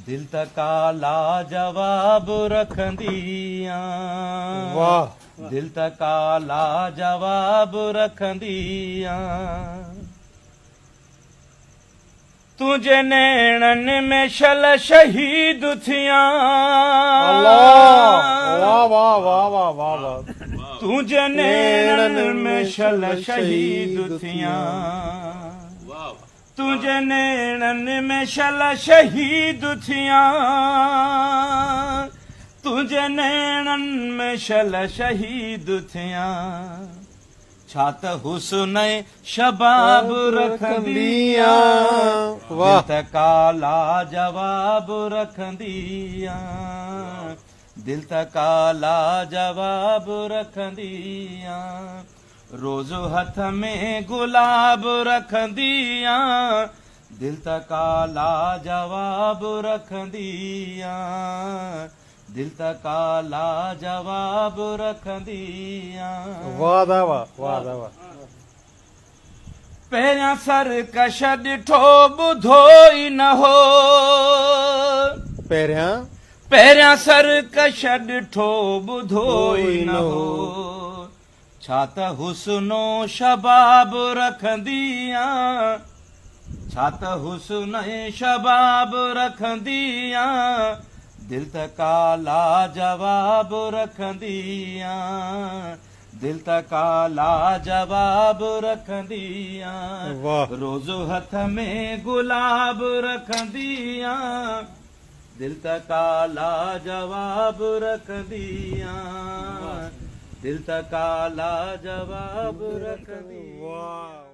दिल तका लाजवाब रखंदियां वाह दिल तका लाजवाब रखंदियां तुझे नैणन में शल शहीद थियां वाह वाह वाह वाह वाह वाह तुझे नैणन में शल शहीद थियां तुझे नैणन में शल शहीद थियां तुझे नैणन में शल शहीद थियां छा त हुस्न शबाब रखंदियां वाह दिल तका लाजवाब रखंदियां दिल तका लाजवाब रखंदियां रोज़ हथ में गुलाब रखंदियां दिल तका लाजवाब रखंदियां दिल तका लाजवाब रखंदियां वाह दा वाह वाह दा वाह पहिरियां सरकश ॾिठो ॿुधो ई न हो पहिरियां सरकश ॾिठो ॿुधो ई न हो छा त हुस्नो शबाब रखंदियां छा त हुस्न शबाब रखंदियां दिल तका लाजवाब रखंदियां दिल तका लाजवाब रखंदियां वाह रोज़ हथ में गुलाब रखंदियां दिल तका लाजवाब रखंदियां दिल तका लाजवाब रखंदियां वाह